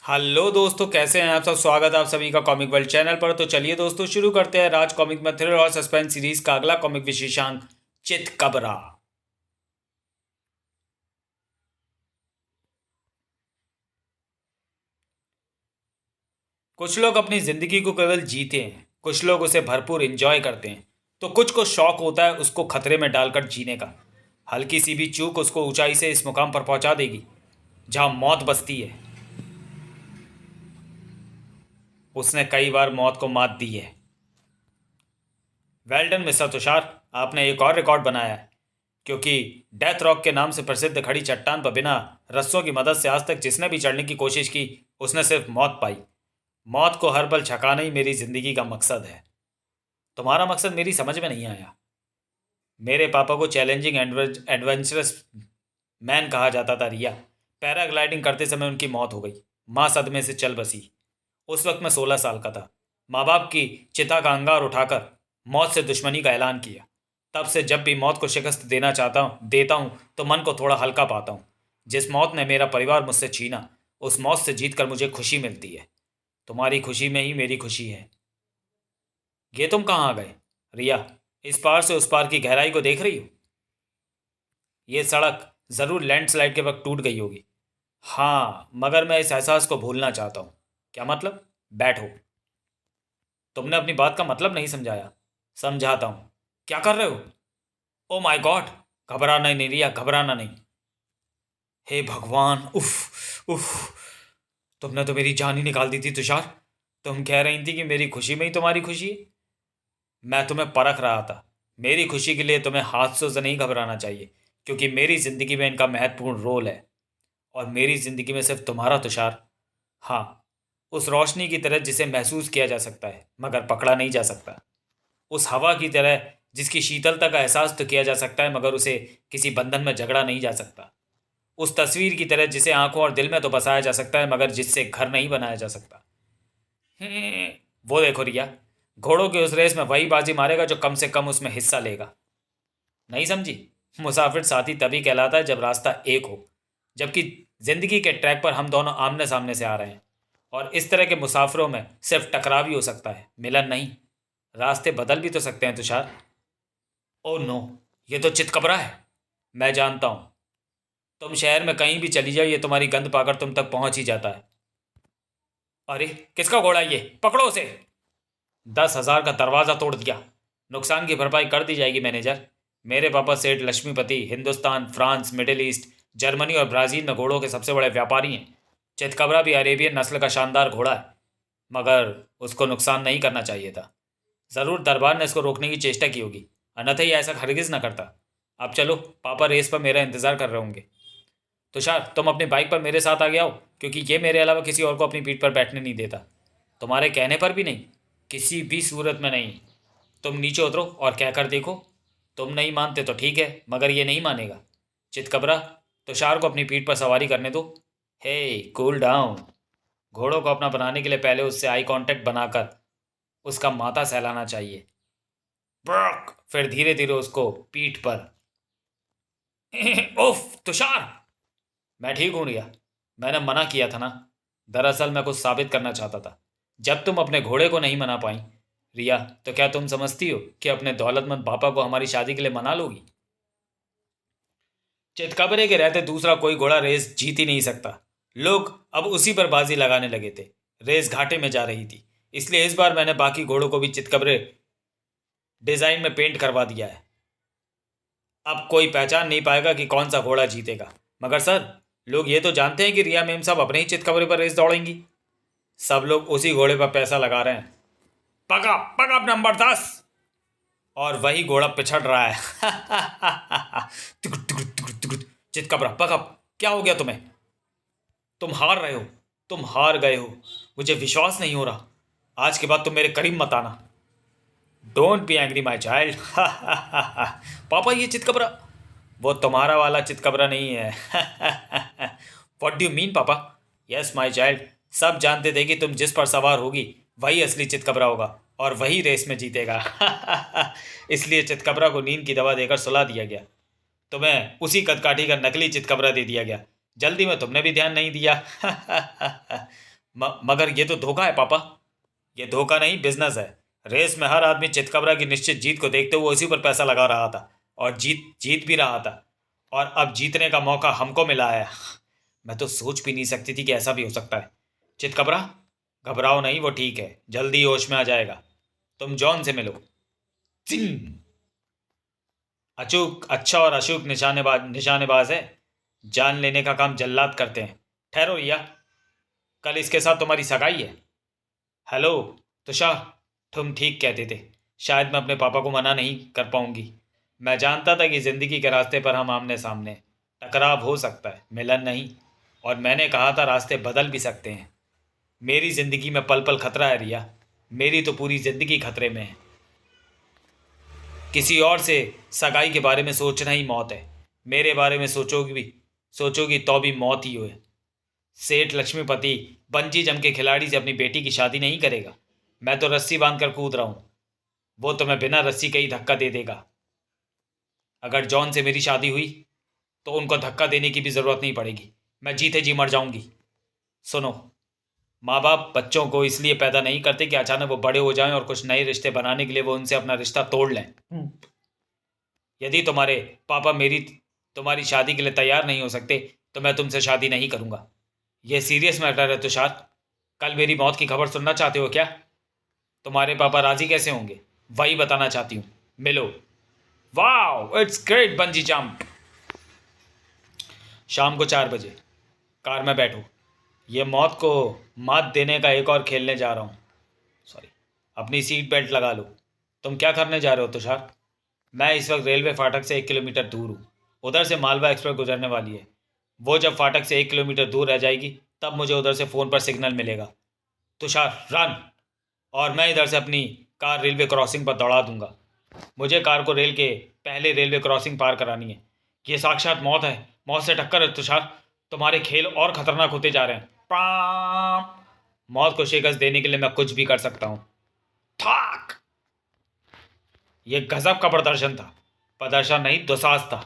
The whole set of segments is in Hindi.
हेलो दोस्तों, कैसे हैं आप सब। स्वागत है आप सभी का कॉमिक वर्ल्ड चैनल पर। तो चलिए दोस्तों, शुरू करते हैं राज कॉमिक में थ्रिलर और सस्पेंस सीरीज का अगला कॉमिक विशेषांक, चितकबरा। कुछ लोग अपनी जिंदगी को केवल जीते हैं, कुछ लोग उसे भरपूर एंजॉय करते हैं, तो कुछ को शौक होता है उसको खतरे में डालकर जीने का। हल्की सी भी चूक उसको ऊंचाई से इस मुकाम पर पहुंचा देगी जहां मौत बसती है। उसने कई बार मौत को मात दी है। वेल डन मिस्टर तुषार, आपने एक और रिकॉर्ड बनाया है। क्योंकि डेथ रॉक के नाम से प्रसिद्ध खड़ी चट्टान पर बिना रस्सों की मदद से आज तक जिसने भी चढ़ने की कोशिश की, उसने सिर्फ मौत पाई। मौत को हर पल छकाना ही मेरी जिंदगी का मकसद है। तुम्हारा मकसद मेरी समझ में नहीं आया। मेरे पापा को चैलेंजिंग एडवेंचरस मैन कहा जाता था रिया। पैराग्लाइडिंग करते समय उनकी मौत हो गई। माँ सदमे से चल बसी। उस वक्त मैं 16 साल का था। माँ बाप की चिता का अंगार उठाकर मौत से दुश्मनी का ऐलान किया। तब से जब भी मौत को शिकस्त देना चाहता हूँ देता हूँ तो मन को थोड़ा हल्का पाता हूँ। जिस मौत ने मेरा परिवार मुझसे छीना, उस मौत से जीतकर मुझे खुशी मिलती है। तुम्हारी खुशी में ही मेरी खुशी है। ये तुम कहाँ आ गए रिया? इस पार से उस पार की गहराई को देख रही हो? ये सड़क जरूर लैंडस्लाइड के वक्त टूट गई होगी। हाँ, मगर मैं इस एहसास को भूलना चाहता हूँ। क्या मतलब? बैठो। तुमने अपनी बात का मतलब नहीं समझाया। समझाता हूँ। क्या कर रहे हो? Oh my God! घबराना नहीं रिया, घबराना नहीं। हे भगवान! उफ उफ! तुमने तो मेरी जान ही निकाल दी थी तुषार। तुम कह रही थी कि मेरी खुशी में ही तुम्हारी खुशी है। मैं तुम्हें परख रहा था। मेरी खुशी के लिए तुम्हें हादसों से नहीं घबराना चाहिए, क्योंकि मेरी जिंदगी में इनका महत्वपूर्ण रोल है। और मेरी जिंदगी में सिर्फ तुम्हारा तुषार। हाँ, उस रोशनी की तरह जिसे महसूस किया जा सकता है मगर पकड़ा नहीं जा सकता। उस हवा की तरह जिसकी शीतलता का एहसास तो किया जा सकता है मगर उसे किसी बंधन में झगड़ा नहीं जा सकता। उस तस्वीर की तरह जिसे आंखों और दिल में तो बसाया जा सकता है मगर जिससे घर नहीं बनाया जा सकता। वो देखो रिया, घोड़ों की उस रेस में वही बाजी मारेगा जो कम से कम उसमें हिस्सा लेगा। नहीं समझी? मुसाफिर साथी तभी कहलाता है जब रास्ता एक हो। जबकि जिंदगी के ट्रैक पर हम दोनों आमने सामने से आ रहे हैं। और इस तरह के मुसाफिरों में सिर्फ टकराव ही हो सकता है, मिलन नहीं। रास्ते बदल भी तो सकते हैं तुषार। ओ नो, ये तो चितकबरा है। मैं जानता हूं। तुम शहर में कहीं भी चली जाओ, ये तुम्हारी गंध पाकर तुम तक पहुंच ही जाता है। अरे, किसका घोड़ा है ये? पकड़ो उसे। 10,000 का दरवाजा तोड़ दिया। नुकसान की भरपाई कर दी जाएगी मैनेजर। मेरे पापा सेठ Lakshmipati Hindustan, France, Middle East, Germany और ब्राजील में घोड़ों के सबसे बड़े व्यापारी हैं। चितकबरा भी अरेबियन नस्ल का शानदार घोड़ा है, मगर उसको नुकसान नहीं करना चाहिए था। ज़रूर दरबार ने इसको रोकने की चेष्टा की होगी, अन्यथा ये ऐसा हरगिज़ न करता। अब चलो, पापा रेस पर मेरा इंतज़ार कर रहे होंगे। तुषार, तुम अपनी बाइक पर मेरे साथ आ गया हो, क्योंकि ये मेरे अलावा किसी और को अपनी पीठ पर बैठने नहीं देता। तुम्हारे कहने पर भी नहीं, किसी भी सूरत में नहीं। तुम नीचे उतरो और कहकर देखो। तुम नहीं मानते तो ठीक है, मगर ये नहीं मानेगा। चितकबरा, तुषार को अपनी पीठ पर सवारी करने दो। हे, कूल डाउन। घोड़ों को अपना बनाने के लिए पहले उससे आई कांटेक्ट बनाकर उसका माथा सहलाना चाहिए। ब्रक! फिर धीरे धीरे उसको पीठ पर। उफ तुषार! मैं ठीक हूं रिया। मैंने मना किया था ना। दरअसल मैं कुछ साबित करना चाहता था। जब तुम अपने घोड़े को नहीं मना पाई रिया, तो क्या तुम समझती हो कि अपने दौलतमंद पापा को हमारी शादी के लिए मना लोगी? चितकबरे के रहते दूसरा कोई घोड़ा रेस जीत ही नहीं सकता। लोग अब उसी पर बाजी लगाने लगे थे। रेस घाटे में जा रही थी, इसलिए इस बार मैंने बाकी घोड़ों को भी चितकबरे डिजाइन में पेंट करवा दिया है। अब कोई पहचान नहीं पाएगा कि कौन सा घोड़ा जीतेगा। मगर सर, लोग ये तो जानते हैं कि रिया मेम साहब अपने ही चितकबरे पर रेस दौड़ेंगी। सब लोग उसी घोड़े पर पैसा लगा रहे हैं। पका पका नंबर 10। और वही घोड़ा पिछड़ रहा है। तुकुर, तुकुर, तुकुर, तुकुर। चितकबरा पकअप। क्या हो गया तुम्हें? तुम हार रहे हो। तुम हार गए हो। मुझे विश्वास नहीं हो रहा। आज के बाद तुम मेरे करीब मत आना। Don't be angry my child. पापा, ये चितकबरा। वो तुम्हारा वाला चितकबरा नहीं है। वॉट डू मीन पापा? यस माई चाइल्ड, सब जानते थे कि तुम जिस पर सवार होगी वही असली चितकबरा होगा और वही रेस में जीतेगा। इसलिए चितकबरा को नींद की दवा देकर सुला दिया गया। तुम्हें उसी कदकाठी का नकली चितकबरा दे दिया गया। जल्दी में तुमने भी ध्यान नहीं दिया। मगर ये तो धोखा है पापा। ये धोखा नहीं, बिजनेस है। रेस में हर आदमी चितकबरा की निश्चित जीत को देखते हुए उसी पर पैसा लगा रहा था और जीत जीत भी रहा था। और अब जीतने का मौका हमको मिला है। मैं तो सोच भी नहीं सकती थी कि ऐसा भी हो सकता है। चितकबरा, घबराओ नहीं, वो ठीक है, जल्दी होश में आ जाएगा। तुम जॉन से मिलो। जिंग! अचूक अच्छा और अचूक निशानेबाज है। जान लेने का काम जल्लाद करते हैं। ठहरो रिया, कल इसके साथ तुम्हारी सगाई है। हेलो तुषार, तुम ठीक कहते थे। शायद मैं अपने पापा को मना नहीं कर पाऊंगी। मैं जानता था कि ज़िंदगी के रास्ते पर हम आमने सामने टकराव हो सकता है, मिलन नहीं। और मैंने कहा था रास्ते बदल भी सकते हैं। मेरी ज़िंदगी में पल पल खतरा है रिया। मेरी तो पूरी ज़िंदगी खतरे में है। किसी और से सगाई के बारे में सोचना ही मौत है। मेरे बारे में सोचोगी तो भी मौत ही हो। सेठ लक्ष्मीपति बंजी जम के खिलाड़ी से अपनी बेटी की शादी नहीं करेगा। मैं तो रस्सी बांध कर कूद रहा हूं। वो तो मैं बिना रस्सी के ही धक्का दे देगा। अगर जॉन से मेरी शादी हुई तो उनको धक्का देने की भी जरूरत नहीं पड़ेगी। मैं जीते जी मर जाऊंगी। सुनो, माँ बाप बच्चों को इसलिए पैदा नहीं करते कि अचानक वो बड़े हो जाएं और कुछ नए रिश्ते बनाने के लिए वो उनसे अपना रिश्ता तोड़ लें। यदि तुम्हारे पापा मेरी तुम्हारी शादी के लिए तैयार नहीं हो सकते तो मैं तुमसे शादी नहीं करूंगा। यह सीरियस मैटर है तुषार। कल मेरी मौत की खबर सुनना चाहते हो क्या? तुम्हारे पापा राजी कैसे होंगे वही बताना चाहती हूँ। मिलो। Wow, it's great bungee jump. शाम को 4 बजे कार में बैठो। ये मौत को मात देने का एक और खेलने जा रहा हूँ। सॉरी। अपनी सीट बेल्ट लगा लो। तुम क्या करने जा रहे हो तुषार? मैं इस वक्त रेलवे फाटक से 1 किलोमीटर दूर हूँ। उधर से मालवा एक्सप्रेस गुजरने वाली है। वो जब फाटक से 1 किलोमीटर दूर रह जाएगी तब मुझे उधर से फ़ोन पर सिग्नल मिलेगा। तुषार रन। और मैं इधर से अपनी कार रेलवे क्रॉसिंग पर दौड़ा दूंगा। मुझे कार को रेल के पहले रेलवे क्रॉसिंग पार करानी है। ये साक्षात मौत है। मौत से टक्कर है तुषार। तुम्हारे खेल और खतरनाक होते जा रहे हैं। प्राम! मौत को शिकस्त देने के लिए मैं कुछ भी कर सकता हूँ। थाक! ये गजब का प्रदर्शन था। प्रदर्शन नहीं, दुस्साहस था।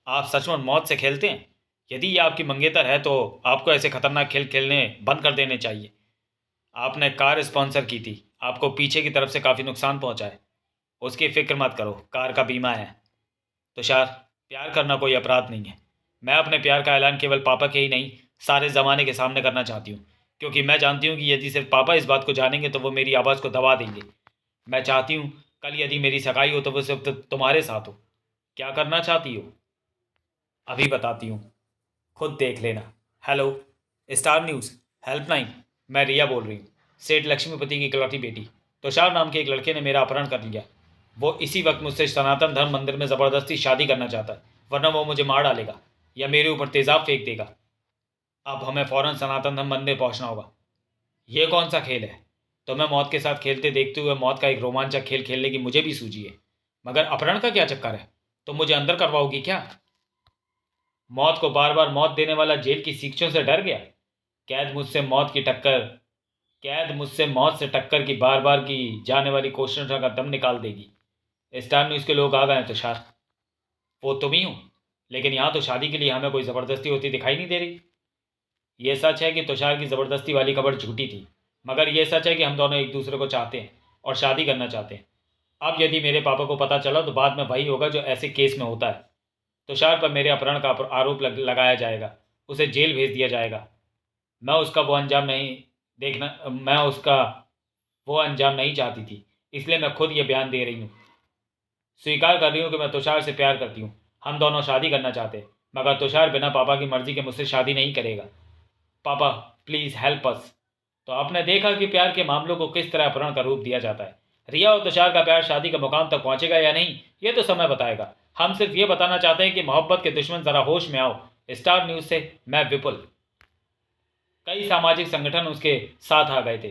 आप सचमुच मौत से खेलते हैं? यदि ये आपकी मंगेतर है तो आपको ऐसे खतरनाक खेल खेलने बंद कर देने चाहिए। आपने कार स्पॉन्सर की थी, आपको पीछे की तरफ से काफ़ी नुकसान पहुंचा है। उसकी फिक्र मत करो, कार का बीमा है। तुषार, प्यार करना कोई अपराध नहीं है। मैं अपने प्यार का ऐलान केवल पापा के ही नहीं, सारे ज़माने के सामने करना चाहती हूँ। क्योंकि मैं जानती हूँ कि यदि सिर्फ पापा इस बात को जानेंगे तो वो मेरी आवाज़ को दबा देंगे। मैं चाहती हूँ कल यदि मेरी सगाई हो तो वो सिर्फ तुम्हारे साथ हो। क्या करना चाहती हो? अभी बताती हूँ, खुद देख लेना। Hello, star news helpline. मैं रिया बोल रही हूँ। सेठ लक्ष्मीपति की इकलौती बेटी तुषार नाम के एक लड़के ने मेरा अपहरण कर लिया। वो इसी वक्त मुझसे सनातन धर्म मंदिर में ज़बरदस्ती शादी करना चाहता है, वरना वो मुझे मार डालेगा या मेरे ऊपर तेज़ाब फेंक देगा। अब हमें फ़ौरन सनातन धर्म मंदिर पहुंचना होगा। ये कौन सा खेल है? तुम्हें मौत के साथ खेलते देखते हुए मौत का एक रोमांचक खेल खेलने की मुझे भी सूझी है, मगर अपहरण का क्या चक्कर है? तुम मुझे अंदर करवाओगी क्या? मौत को बार बार मौत देने वाला जेल की शिक्षों से डर गया। कैद मुझसे मौत की टक्कर कैद मुझसे मौत से टक्कर की बार बार की जाने वाली कोशिशों का दम निकाल देगी। स्टार न्यूज़ के लोग आ गए हैं तुषार। वो तुम ही हो, लेकिन यहाँ तो शादी के लिए हमें कोई ज़बरदस्ती होती दिखाई नहीं दे रही। ये सच है कि तुषार की ज़बरदस्ती वाली खबर झूठी थी, मगर यह सच है कि हम दोनों एक दूसरे को चाहते हैं और शादी करना चाहते हैं। अब यदि मेरे पापा को पता चला तो बाद में वही होगा जो ऐसे केस में होता है। तुषार पर मेरे अपहरण का आरोप लगाया जाएगा, उसे जेल भेज दिया जाएगा। मैं उसका वो अंजाम नहीं मैं उसका वो अंजाम नहीं चाहती थी, इसलिए मैं खुद ये बयान दे रही हूँ। स्वीकार कर रही हूँ कि मैं तुषार से प्यार करती हूँ। हम दोनों शादी करना चाहते हैं, मगर तुषार बिना पापा की मर्जी के मुझसे शादी नहीं करेगा। पापा, प्लीज़ हेल्प अस। तो आपने देखा कि प्यार के मामलों को किस तरह अपहरण का रूप दिया जाता है। रिया और तुषार का प्यार शादी के मुकाम तक पहुंचेगा या नहीं, ये तो समय बताएगा। हम सिर्फ ये बताना चाहते हैं कि मोहब्बत के दुश्मन ज़रा होश में आओ। स्टार न्यूज़ से मैं विपुल। कई सामाजिक संगठन उसके साथ आ गए थे।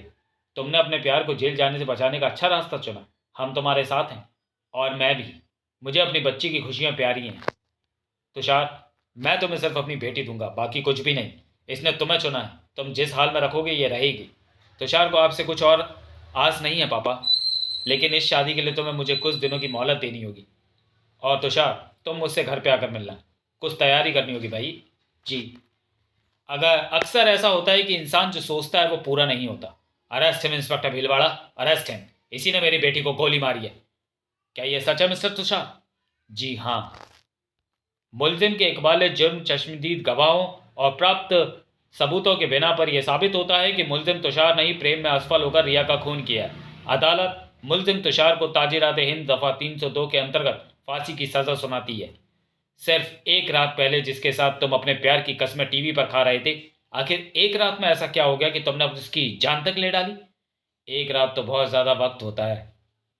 तुमने अपने प्यार को जेल जाने से बचाने का अच्छा रास्ता चुना। हम तुम्हारे साथ हैं। और मैं भी। मुझे अपनी बच्ची की खुशियाँ प्यारी हैं। तुषार, मैं तुम्हें सिर्फ अपनी बेटी दूंगा, बाकी कुछ भी नहीं। इसने तुम्हें चुना है, तुम जिस हाल में रखोगे ये रहेगी। तुषार को आपसे कुछ और आस नहीं है पापा, लेकिन इस शादी के लिए तुम्हें मुझे कुछ दिनों की मोहलत देनी होगी। और तुषार, तुम मुझसे घर पे आकर मिलना। कुछ तैयारी करनी होगी भाई। जी। अगर अक्सर ऐसा होता है कि इंसान जो सोचता है वो पूरा नहीं होता। Arrest him inspector Bhilwara, arrest him. इसी ने मेरी बेटी को गोली मारी है। क्या यह सच है मिस्टर तुषार? जी हाँ। मुलजिम के इकबाल जुर्म, चश्मदीद गवाहों और प्राप्त सबूतों के बिना पर यह साबित होता है कि मुलजिम तुषार ने ही प्रेम में असफल होकर रिया का खून किया है। अदालत मुलजिम तुषार को ताजीरात हिंद दफ़ा 302 के अंतर्गत फांसी की सज़ा सुनाती है। सिर्फ एक रात पहले जिसके साथ तुम अपने प्यार की कसमें टीवी पर खा रहे थे, आखिर एक रात में ऐसा क्या हो गया कि तुमने उसकी जान तक ले डाली? एक रात तो बहुत ज़्यादा वक्त होता है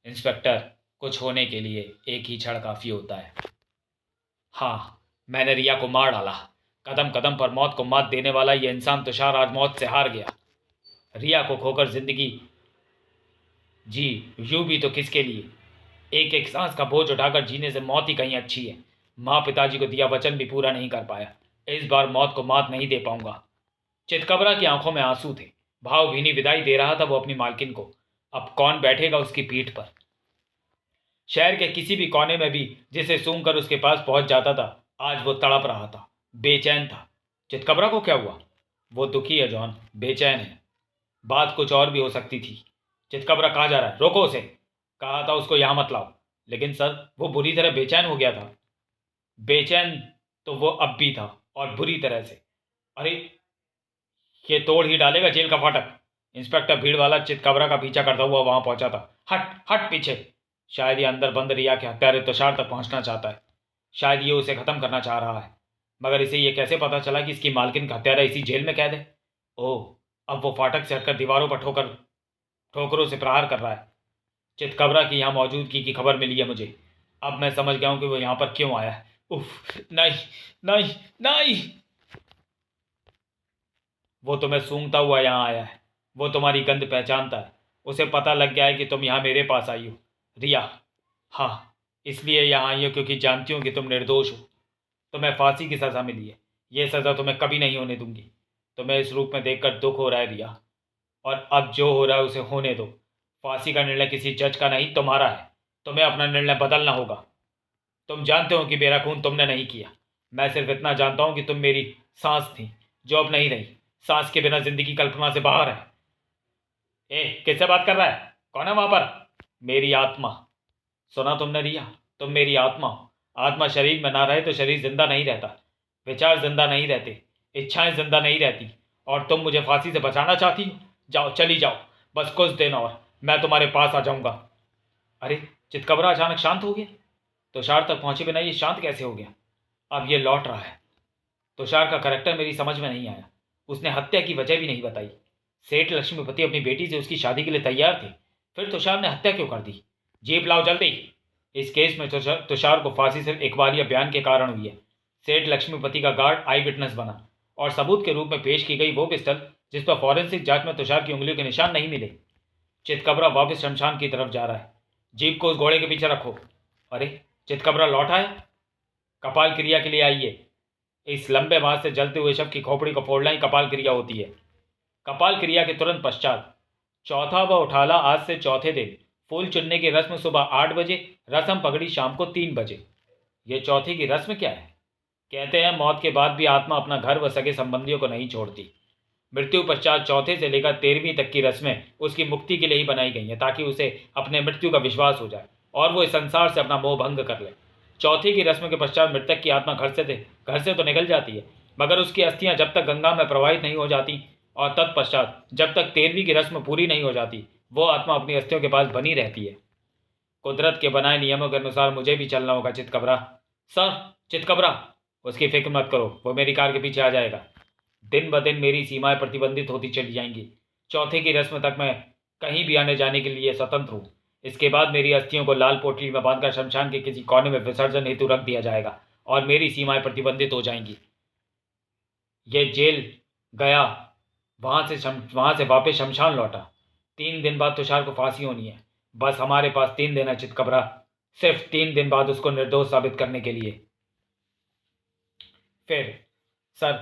इंस्पेक्टर। कुछ होने के लिए एक ही क्षण काफ़ी होता है। हाँ, मैंने रिया को मार डाला। कदम कदम पर मौत को मात देने वाला यह इंसान तुषार आज मौत से हार गया। रिया को खोकर जिंदगी जी यूं भी तो किसके लिए? एक एक सांस का बोझ उठाकर जीने से मौत ही कहीं अच्छी है। माँ पिताजी को दिया वचन भी पूरा नहीं कर पाया। इस बार मौत को मात नहीं दे पाऊंगा। चितकबरा की आंखों में आंसू थे। भावभीनी विदाई दे रहा था वो अपनी मालकिन को। अब कौन बैठेगा उसकी पीठ पर? शहर के किसी भी कोने में भी जिसे सूंघ कर उसके पास पहुंच जाता था, आज वो तड़प रहा था, बेचैन था। चितकबरा को क्या हुआ? वो दुखी है जॉन, बेचैन है। बात कुछ और भी हो सकती थी। चितकबरा कहाँ जा रहा है? रोको उसे। कहा था उसको यहां मत लाओ। लेकिन सर, वो बुरी तरह बेचैन हो गया था। बेचैन तो वो अब भी था, और बुरी तरह से। अरे, ये तोड़ ही डालेगा जेल का फाटक। इंस्पेक्टर भीड़ वाला चितकबरा का पीछा करता हुआ वहां पहुंचा था। हट हट पीछे। शायद ये अंदर बंद रिया के हत्यारे तुषार तक पहुंचना चाहता है। शायद ये उसे खत्म करना चाह रहा है। मगर इसे ये कैसे पता चला कि इसकी मालकिन का हत्यारा इसी जेल में कैद है? ओह, अब वो फाटक से हटकर दीवारों पर ठोकरों से प्रहार कर रहा है। चितकबरा की यहाँ मौजूदगी की खबर मिली है मुझे। अब मैं समझ गया हूं कि वो यहाँ पर क्यों आया है। उफ, नहीं, नहीं, नहीं। वो तुम्हें सूंघता हुआ यहाँ आया है। वो तुम्हारी गंध पहचानता है। उसे पता लग गया है कि तुम यहाँ मेरे पास आई हो, रिया। हाँ, इसलिए यहाँ आई हो क्योंकि जानती हूँ कि तुम निर्दोष हो। तुम्हें फांसी की सज़ा मिली है। ये सज़ा तुम्हें कभी नहीं होने दूंगी। तुम्हें इस रूप में देखकर दुख हो रहा है रिया, और अब जो हो रहा है उसे होने दो। फांसी का निर्णय किसी जज का नहीं, तुम्हारा है। तुम्हें अपना निर्णय बदलना होगा। तुम जानते हो कि मेरा खून तुमने नहीं किया। मैं सिर्फ इतना जानता हूं कि तुम मेरी सांस थी जो अब नहीं रही। सांस के बिना जिंदगी कल्पना से बाहर है। ए, किससे बात कर रहा है? कौन है वहां पर? मेरी आत्मा। सुना तुमने रिया? तुम मेरी आत्मा हो। आत्मा शरीर में ना रहे तो शरीर जिंदा नहीं रहता। विचार जिंदा नहीं रहते। इच्छाएं जिंदा नहीं रहती। और तुम मुझे फांसी से बचाना चाहती हो? जाओ, चली जाओ। बस कुछ दिन और, मैं तुम्हारे पास आ जाऊंगा। अरे, चितकबरा अचानक शांत हो गया। तुषार तक पहुंचे बिना ये शांत कैसे हो गया? अब ये लौट रहा है। तुषार का करेक्टर मेरी समझ में नहीं आया। उसने हत्या की वजह भी नहीं बताई। सेठ लक्ष्मीपति अपनी बेटी से उसकी शादी के लिए तैयार थे, फिर तुषार ने हत्या क्यों कर दी? जीप लाओ जल्दी। इस केस में तुषार को फांसी सिर्फ इकबालिया बयान के कारण हुई है। सेठ लक्ष्मीपति का गार्ड आई विटनेस बना, और सबूत के रूप में पेश की गई वो पिस्टल जिस पर फॉरेंसिक जांच में तुषार की उंगलियों के निशान नहीं मिले। चितकबरा वापस शमशान की तरफ जा रहा है। जीप को उस घोड़े के पीछे रखो। अरे, चितकबरा लौट आया। कपाल क्रिया के लिए आइए। इस लंबे मास से जलते हुए शव की खोपड़ी को फोड़ना ही कपाल क्रिया होती है। कपाल क्रिया के तुरंत पश्चात चौथा व उठाला आज से चौथे दिन। फूल चुनने की रस्म सुबह 8 बजे, रस्म पगड़ी शाम को 3 बजे। ये चौथी की रस्म क्या है? कहते हैं मौत के बाद भी आत्मा अपना घर व सगे संबंधियों को नहीं छोड़ती। मृत्यु पश्चात चौथे से लेकर 13वीं तक की रस्में उसकी मुक्ति के लिए ही बनाई गई हैं, ताकि उसे अपने मृत्यु का विश्वास हो जाए और वो इस संसार से अपना मोह भंग कर ले। चौथी की रस्म के पश्चात मृतक की आत्मा घर से तो निकल जाती है, मगर उसकी अस्थियां जब तक गंगा में प्रवाहित नहीं हो जाती और तत्पश्चात जब तक 13वीं की रस्म पूरी नहीं हो जाती, वो आत्मा अपनी अस्थियों के पास बनी रहती है। कुदरत के बनाए नियमों के अनुसार मुझे भी चलना होगा चितकबरा। सर, चितकबरा। उसकी फिक्र मत करो, वो मेरी कार के पीछे आ जाएगा। दिन ब दिन मेरी सीमाएं प्रतिबंधित होती चली जाएंगी। चौथे की रस्म तक मैं कहीं भी आने जाने के लिए स्वतंत्र हूँ। इसके बाद मेरी अस्थियों को लाल पोटली में बांधकर शमशान के किसी कोने में विसर्जन हेतु रख दिया जाएगा, और मेरी सीमाएं प्रतिबंधित हो जाएंगी। ये जेल गया, वहां से वापस शमशान लौटा। 3 दिन बाद तुषार को फांसी होनी है। बस हमारे पास 3 दिन है चितकबरा। सिर्फ 3 दिन बाद उसको निर्दोष साबित करने के लिए। फिर सर,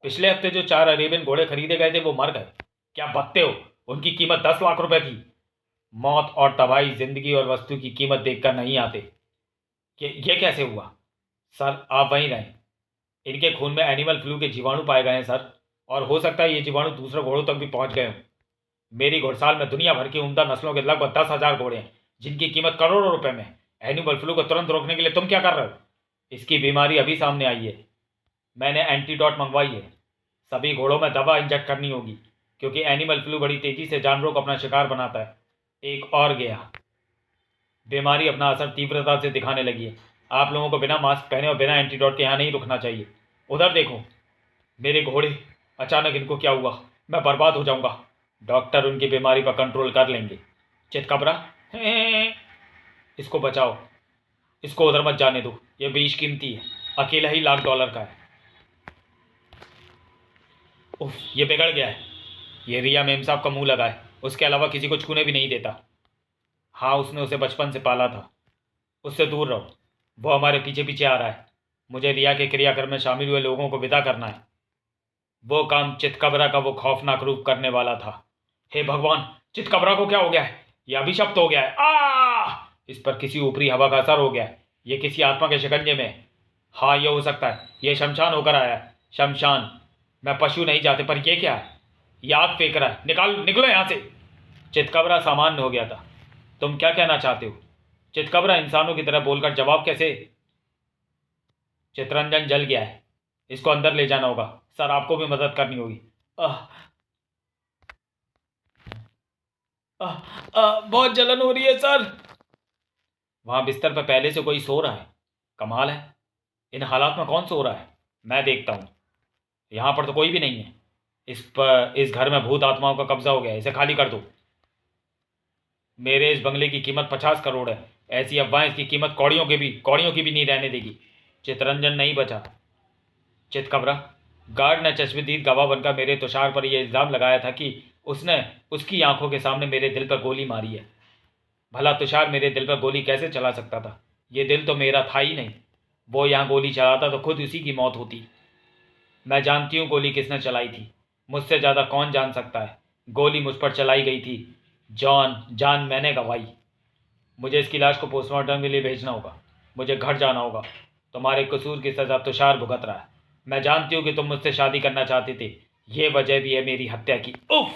पिछले हफ्ते जो 4 अरेबियन घोड़े खरीदे गए थे वो मर गए। क्या बकते हो? उनकी कीमत 10 लाख रुपए थी। मौत और तबाही जिंदगी और वस्तु की कीमत देखकर नहीं आते। ये कैसे हुआ? सर, आप वहीं रहें। इनके खून में एनिमल फ्लू के जीवाणु पाए गए हैं सर। और हो सकता है ये जीवाणु दूसरे घोड़ों तक भी पहुंच गए हों। मेरी घुड़साल में दुनिया भर की उम्दा नस्लों के लगभग 10,000 घोड़े हैं, जिनकी कीमत करोड़ों रुपए में है। एनिमल फ्लू को तुरंत रोकने के लिए तुम क्या कर रहे हो? इसकी बीमारी अभी सामने आई है, मैंने एंटीडोट मंगवाई है। सभी घोड़ों में दवा इंजेक्ट करनी होगी, क्योंकि एनिमल फ्लू बड़ी तेजी से जानवरों को अपना शिकार बनाता है। एक और गया। बीमारी अपना असर तीव्रता से दिखाने लगी है। आप लोगों को बिना मास्क पहने और बिना एंटीडोट के यहाँ नहीं रुकना चाहिए। उधर देखो, मेरे घोड़े, अचानक इनको क्या हुआ? मैं बर्बाद हो जाऊंगा। डॉक्टर उनकी बीमारी पर कंट्रोल कर लेंगे। चितकबरा, इसको बचाओ, इसको उधर मत जाने दो, ये बीज कीमती है, अकेला ही $1,00,000 का है। उफ, ये बिगड़ गया है। ये रिया मेम साहब का मुंह लगा है, उसके अलावा किसी को छूने भी नहीं देता। हाँ, उसने उसे बचपन से पाला था। उससे दूर रहो, वो हमारे पीछे पीछे आ रहा है। मुझे रिया के क्रियाक्रम में शामिल हुए लोगों को विदा करना है। वो काम चितकबरा का वो खौफनाक रूप करने वाला था। हे भगवान, चितकबरा को क्या हो गया है? यह अभिशप्त हो गया है। इस पर किसी ऊपरी हवा का असर हो गया है। ये किसी आत्मा के शिकंजे में है। हाँ, ये हो सकता है। ये शमशान होकर आया है। शमशान? मैं पशु नहीं चाहते, पर ये क्या है? ये आग फेंक रहा है। निकलो यहाँ से। चितकबरा सामान्य हो गया था। तुम क्या कहना चाहते हो? चितकबरा इंसानों की तरह बोलकर जवाब कैसे? चितरंजन जल गया है, इसको अंदर ले जाना होगा। सर, आपको भी मदद करनी होगी। बहुत जलन हो रही है सर। वहां बिस्तर पर पहले से कोई सो रहा है। कमाल है, इन हालात में कौन सो रहा है? मैं देखता हूँ। यहाँ पर तो कोई भी नहीं है। इस घर में भूत आत्माओं का कब्जा हो गया है, इसे खाली कर दो। मेरे इस बंगले की कीमत 50 करोड़ है। ऐसी अफवाहें इसकी कीमत कौड़ियों की भी नहीं रहने देगी। चितरंजन नहीं बचा। चितकबरा, गार्ड ने चश्मदीद गवाह बनकर मेरे तुषार पर यह इल्ज़ाम लगाया था कि उसने उसकी आंखों के सामने मेरे दिल पर गोली मारी है। भला तुषार मेरे दिल पर गोली कैसे चला सकता था? ये दिल तो मेरा था ही नहीं। वो यहाँ गोली चलाता तो खुद उसी की मौत होती। मैं जानती हूँ गोली किसने चलाई थी। मुझसे ज़्यादा कौन जान सकता है? गोली मुझ पर चलाई गई थी। जान मैंने गंवाई। मुझे इसकी लाश को पोस्टमार्टम के लिए भेजना होगा। मुझे घर जाना होगा। तुम्हारे कसूर की सज़ा तुषार भुगत रहा है। मैं जानती हूँ कि तुम मुझसे शादी करना चाहते थे। ये वजह भी है मेरी हत्या की। उफ!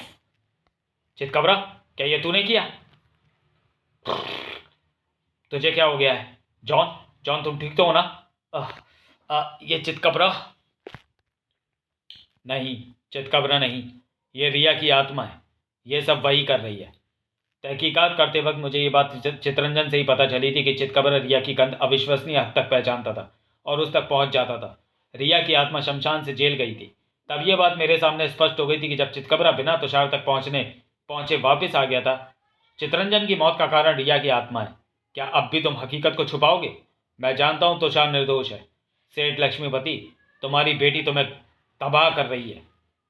चितकबरा, क्या ये तूने किया? तुझे क्या हो गया है? जॉन, तुम ठीक तो हो ना? ये चितकबरा नहीं, चितकबरा नहीं, ये रिया की आत्मा है। ये सब वही कर रही है। तहकीकात करते वक्त मुझे ये बात चितरंजन से ही पता चली थी कि चितकबरा रिया की गंध अविश्वसनीय हद तक पहचानता था और उस तक पहुंच जाता था। रिया की आत्मा शमशान से जेल गई थी। तब ये बात मेरे सामने स्पष्ट हो गई थी कि जब चितकबरा बिना तुषार तक पहुंचे वापस आ गया था। चितरंजन की मौत का कारण रिया की आत्मा है। क्या अब भी तुम हकीकत को छुपाओगे? मैं जानता हूं तुषार निर्दोष है। सेठ लक्ष्मीपति, तुम्हारी बेटी तुम्हें तबाह कर रही है।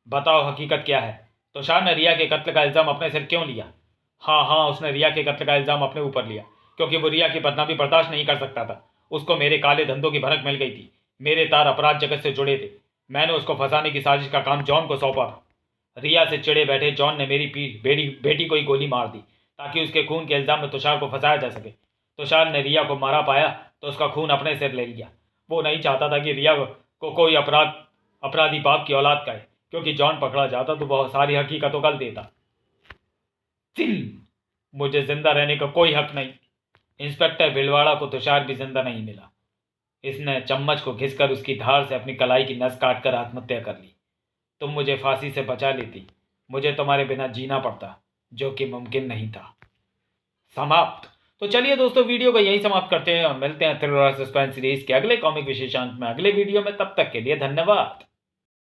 बताओ हकीकत क्या है? तुषार ने रिया के कत्ल का इल्ज़ाम अपने सिर क्यों लिया? हाँ, उसने रिया के कत्ल का इल्ज़ाम अपने ऊपर लिया, क्योंकि वो रिया की बदनामी बर्दाश्त नहीं कर सकता था। उसको मेरे काले धंधों की भनक मिल गई थी। मेरे तार अपराध जगत से जुड़े थे। मैंने उसको फंसाने की साजिश का काम जॉन को सौंपा था। रिया से चिड़े बैठे जॉन ने मेरी बेटी को ही गोली मार दी, ताकि उसके खून के इल्ज़ाम में तुषार को फंसाया जा सके। तुषार ने रिया को मारा पाया तो उसका खून अपने सिर ले लिया। वो नहीं चाहता था कि रिया को कोई अपराधी बाप की औलाद कहे, क्योंकि जॉन पकड़ा जाता तो वह सारी हकीकत उगल देता। मुझे जिंदा रहने का कोई हक नहीं। इंस्पेक्टर भिलवाड़ा को तुषार भी जिंदा नहीं मिला। इसने चम्मच को घिसकर उसकी धार से अपनी कलाई की नस काटकर आत्महत्या कर ली। तुम मुझे फांसी से बचा लेती, मुझे तुम्हारे बिना जीना पड़ता, जो कि मुमकिन नहीं था। समाप्त। तो चलिए दोस्तों, वीडियो को यहीं समाप्त करते हैं और मिलते हैं थ्रिलर सस्पेंस सीरीज के अगले कॉमिक विशेषांक में अगले वीडियो में। तब तक के लिए धन्यवाद।